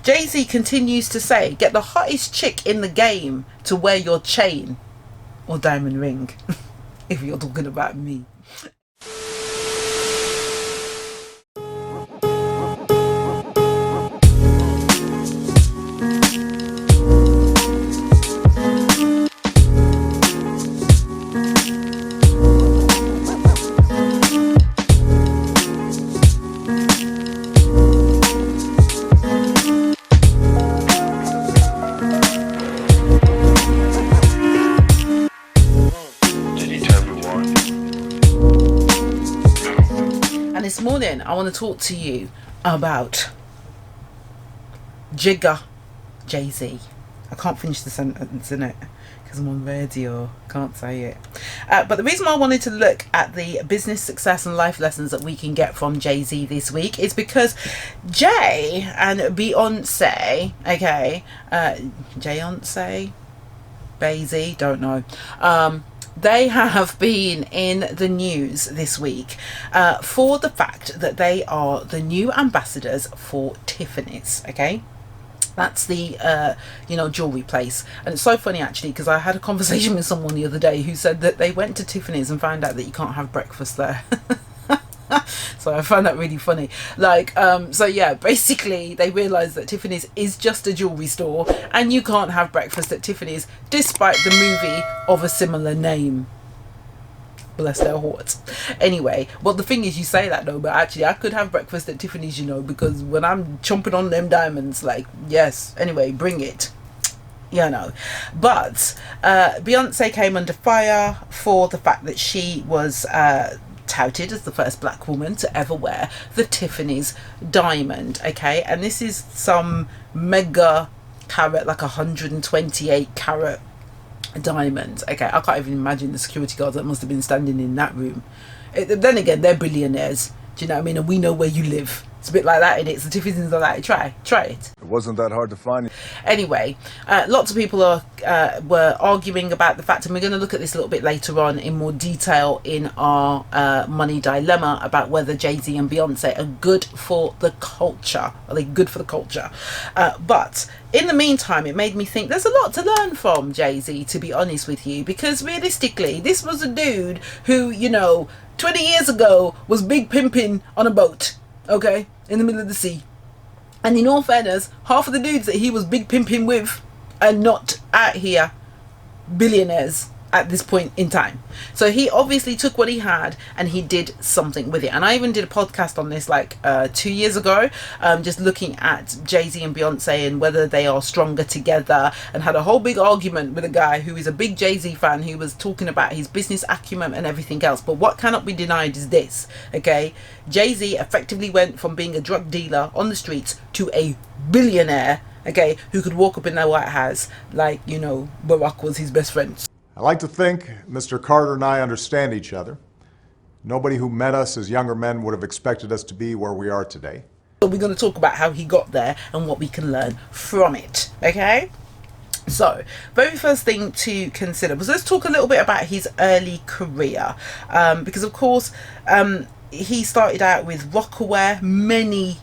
Jay-Z continues to say, get the hottest chick in the game to wear your chain or diamond ring, if you're talking about me. This morning I want to talk to you about Jigga Jay-Z. I can't finish the sentence in it because I'm on radio, can't say it, but the reason I wanted to look at the business success and life lessons that we can get from Jay-Z this week is because Jay and Beyonce, okay, Jay-once, Bay-Z, don't know, they have been in the news this week for the fact that they are the new ambassadors for Tiffany's. Okay, that's the jewelry place. And it's so funny actually, because I had a conversation with someone the other day who said that they went to Tiffany's and found out that you can't have breakfast there. So I found that really funny. So yeah, basically they realized that Tiffany's is just a jewelry store and you can't have breakfast at Tiffany's despite the movie of a similar name. Bless their hearts. Anyway, well, the thing is, you say that though, but actually I could have breakfast at Tiffany's, because when I'm chomping on them diamonds, yes, anyway, bring it. But Beyonce came under fire for the fact that she was touted as the first black woman to ever wear the Tiffany's diamond. Okay, and this is some mega carat, 128 carat diamond. Okay, I can't even imagine the security guards that must have been standing in that room. Then again, they're billionaires, do you know what I mean? And we know where you live. It's a bit like that, innit? It's the Tiffany's are like, try it. It wasn't that hard to find. Anyway, lots of people were arguing about the fact, and we're going to look at this a little bit later on in more detail in our money dilemma, about whether Jay-Z and Beyonce are good for the culture. Are they good for the culture? But in the meantime, it made me think there's a lot to learn from Jay-Z, to be honest with you, because realistically, this was a dude who, 20 years ago was big pimping on a boat, okay, in the middle of the sea. And in all fairness, half of the dudes that he was big pimping with are not out here billionaires at this point in time. So he obviously took what he had and he did something with it. And I even did a podcast on this 2 years ago, just looking at Jay-Z and Beyonce and whether they are stronger together, and had a whole big argument with a guy who is a big Jay-Z fan, who was talking about his business acumen and everything else. But what cannot be denied is this, okay? Jay-Z effectively went from being a drug dealer on the streets to a billionaire, okay, who could walk up in the White House like, Barack was his best friend. I like to think Mr. Carter and I understand each other. Nobody who met us as younger men would have expected us to be where we are today. So we're going to talk about how he got there and what we can learn from it, okay? So, very first thing to consider was, let's talk a little bit about his early career, because of course he started out with Rockaware many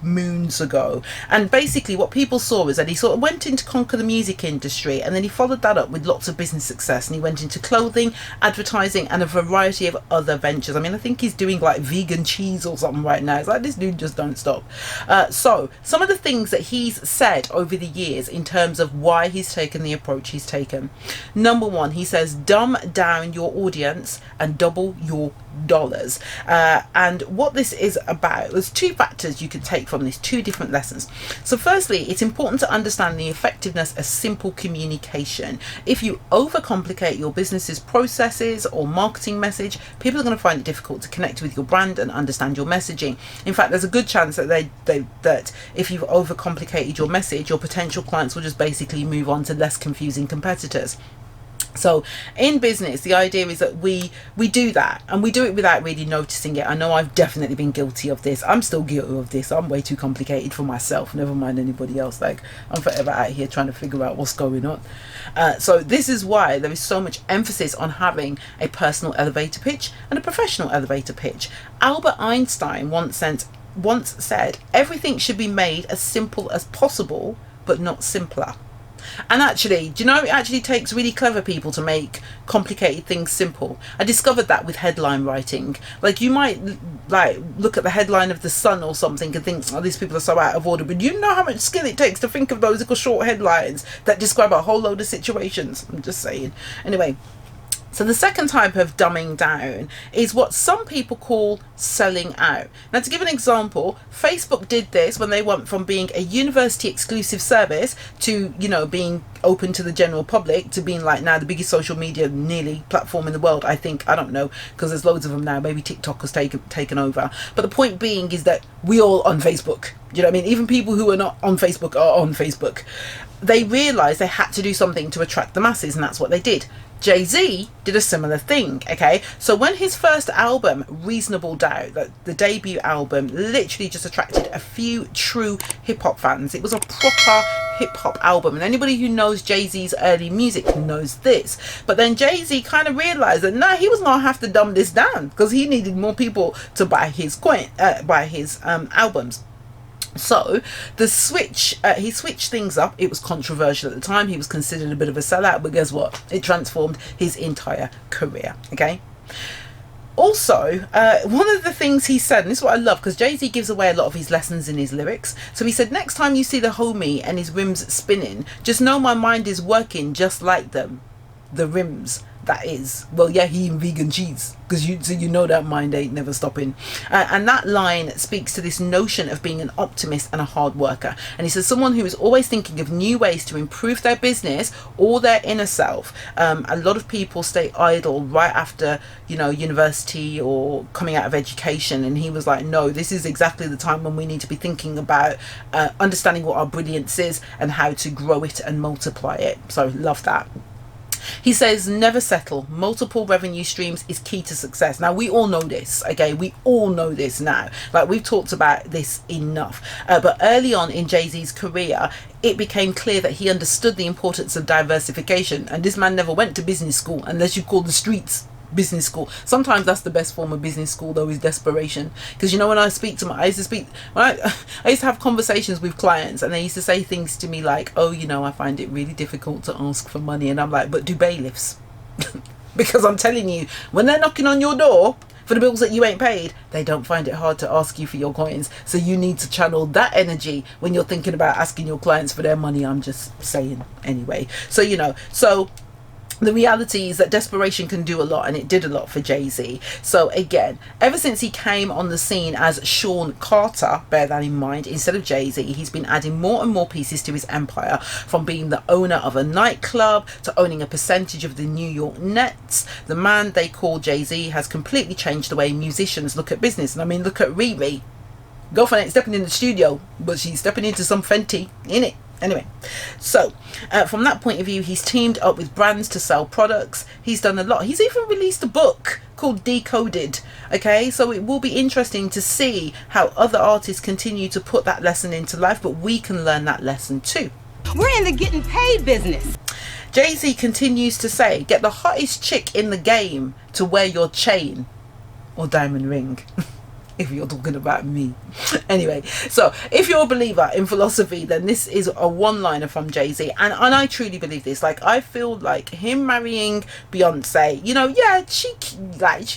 moons ago, and basically what people saw is that he sort of went in to conquer the music industry, and then he followed that up with lots of business success, and he went into clothing, advertising, and a variety of other ventures. I mean, I think he's doing vegan cheese or something right now. It's like, this dude just don't stop. So some of the things that he's said over the years in terms of why he's taken the approach he's taken: number one, he says, dumb down your audience and double your dollars. And what this is about, there's two factors you can take from this, two different lessons. So firstly, it's important to understand the effectiveness of simple communication. If you overcomplicate your business's processes or marketing message, people are going to find it difficult to connect with your brand and understand your messaging. In fact, there's a good chance that that if you've overcomplicated your message, your potential clients will just basically move on to less confusing competitors. So in business, the idea is that we do that, and we do it without really noticing it. I know I've definitely been guilty of this. I'm still guilty of this. I'm way too complicated for myself, never mind anybody else. I'm forever out here trying to figure out what's going on. So this is why there is so much emphasis on having a personal elevator pitch and a professional elevator pitch. Albert Einstein once once said, everything should be made as simple as possible, but not simpler. And actually, do you know, it actually takes really clever people to make complicated things simple. I discovered that with headline writing. Like, you might like look at the headline of The Sun or something and think, oh, these people are so out of order, but you know how much skill it takes to think of those little short headlines that describe a whole load of situations. I'm just saying. Anyway, so the second type of dumbing down is what some people call selling out. Now, to give an example, Facebook did this when they went from being a university exclusive service to, you know, being open to the general public, to being like now the biggest social media nearly platform in the world. I think, I don't know, because there's loads of them now. Maybe TikTok has taken over. But the point being is that we all on Facebook. Do you know what I mean? Even people who are not on Facebook are on Facebook. They realised they had to do something to attract the masses, and that's what they did. Jay-Z did a similar thing, okay? So when his first album, Reasonable Doubt, the debut album, literally just attracted a few true hip-hop fans. It was a proper hip-hop album, and anybody who knows Jay-Z's early music knows this. But then Jay-Z kind of realised that, no, he was going to have to dumb this down, because he needed more people to buy his albums. So the switch, he switched things up. It was controversial at the time. He was considered a bit of a sellout, but guess what? It transformed his entire career. Okay. Also, one of the things he said, and this is what I love, because Jay-Z gives away a lot of his lessons in his lyrics. So he said, next time you see the homie and his rims spinning, just know my mind is working just like them. The rims, that is. Well, yeah, he eating vegan cheese, because you know that mind ain't never stopping. And that line speaks to this notion of being an optimist and a hard worker. And he says, someone who is always thinking of new ways to improve their business or their inner self. A lot of people stay idle right after, you know, university or coming out of education. And he was like, no, this is exactly the time when we need to be thinking about understanding what our brilliance is and how to grow it and multiply it. So love that. He says, never settle. Multiple revenue streams is key to success. Now, we all know this, okay? We all know this now. Like, we've talked about this enough. But early on in Jay-Z's career, it became clear that he understood the importance of diversification. And this man never went to business school, unless you call the streets business school. Sometimes that's the best form of business school, though, is desperation. Because, you know, when I speak to I used to have conversations with clients, and they used to say things to me like, oh, you know, I find it really difficult to ask for money. And I'm like, but do bailiffs. Because I'm telling you, when they're knocking on your door for the bills that you ain't paid, they don't find it hard to ask you for your coins. So you need to channel that energy when you're thinking about asking your clients for their money. I'm just saying anyway. So, you know, so the reality is that desperation can do a lot, and it did a lot for Jay-Z. So again, ever since he came on the scene as Sean Carter, bear that in mind, instead of Jay-Z, he's been adding more and more pieces to his empire, from being the owner of a nightclub to owning a percentage of the New York Nets. The man they call Jay-Z has completely changed the way musicians look at business. And I mean, look at Riri. Girlfriend ain't stepping in the studio, but she's stepping into some Fenty, innit? Anyway, so from that point of view, he's teamed up with brands to sell products. He's done a lot. He's even released a book called Decoded. Okay, so it will be interesting to see how other artists continue to put that lesson into life, but we can learn that lesson too. We're in the getting paid business. Jay-Z continues to say, get the hottest chick in the game to wear your chain or diamond ring. If you're talking about me. Anyway, so if you're a believer in philosophy, then this is a one-liner from Jay-Z, and I truly believe this. Like, I feel like him marrying Beyonce, you know, yeah, she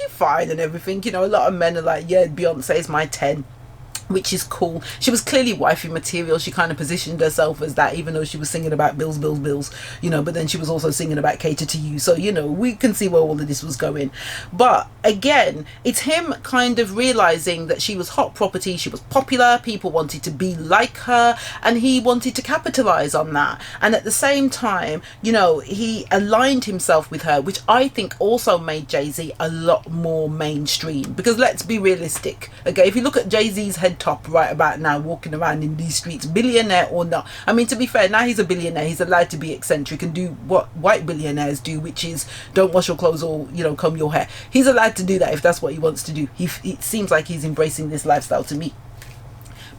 fine and everything, you know. A lot of men are like, yeah, Beyonce is my 10, which is cool. She was clearly wifey material. She kind of positioned herself as that, even though she was singing about bills, you know, but then she was also singing about cater to you. So, you know, we can see where all of this was going. But again, it's him kind of realizing that she was hot property, she was popular, people wanted to be like her, and he wanted to capitalize on that. And at the same time, you know, he aligned himself with her, which I think also made Jay-Z a lot more mainstream. Because let's be realistic, okay? If you look at Jay-Z's head top right about now, walking around in these streets, billionaire or not, I mean, to be fair, now he's a billionaire, he's allowed to be eccentric and do what white billionaires do, which is don't wash your clothes or, you know, comb your hair. He's allowed to do that if that's what he wants to do. It seems like he's embracing this lifestyle to me.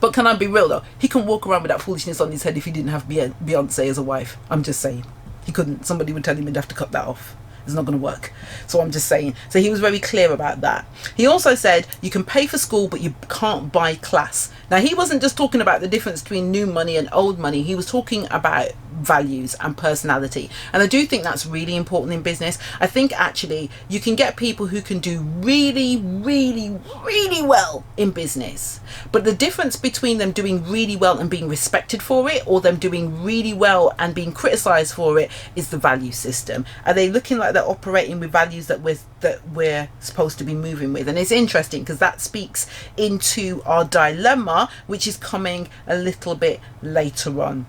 But can I be real though? He can walk around with that foolishness on his head if he didn't have Beyonce as a wife. I'm just saying. He couldn't. Somebody would tell him he'd have to cut that off. It's not going to work. So I'm just saying. So he was very clear about that. He also said you can pay for school, but you can't buy class. Now, he wasn't just talking about the difference between new money and old money. He was talking about values and personality. And I do think that's really important in business. I think actually you can get people who can do really, really, really well in business. But the difference between them doing really well and being respected for it, or them doing really well and being criticized for it, is the value system. Are they looking like they're operating with values that we're supposed to be moving with? And it's interesting because that speaks into our dilemma, which is coming a little bit later on.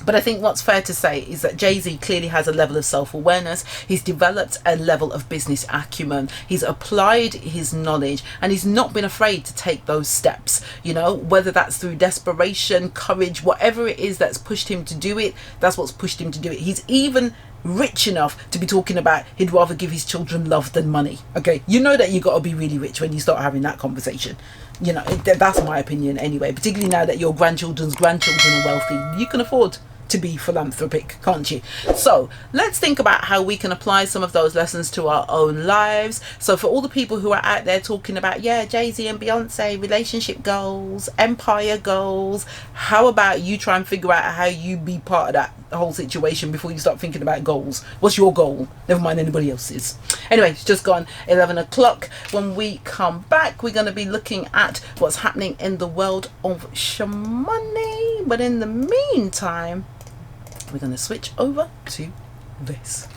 But I think what's fair to say is that Jay-Z clearly has a level of self-awareness. He's developed a level of business acumen. He's applied his knowledge, and he's not been afraid to take those steps, you know, whether that's through desperation, courage, whatever it is that's pushed him to do it. That's what's pushed him to do it. He's even rich enough to be talking about he'd rather give his children love than money. Okay, you know that you got to be really rich when you start having that conversation. You know, that's my opinion anyway, particularly now that your grandchildren's grandchildren are wealthy. You can afford to be philanthropic, can't you? So let's think about how we can apply some of those lessons to our own lives. So for all the people who are out there talking about, yeah, Jay-Z and Beyonce, relationship goals, empire goals, how about you try and figure out how you be part of that whole situation before you start thinking about goals? What's your goal? Never mind anybody else's. Anyway, it's just gone 11 o'clock. When we come back, we're going to be looking at what's happening in the world of money. But in the meantime, we're going to switch over to this.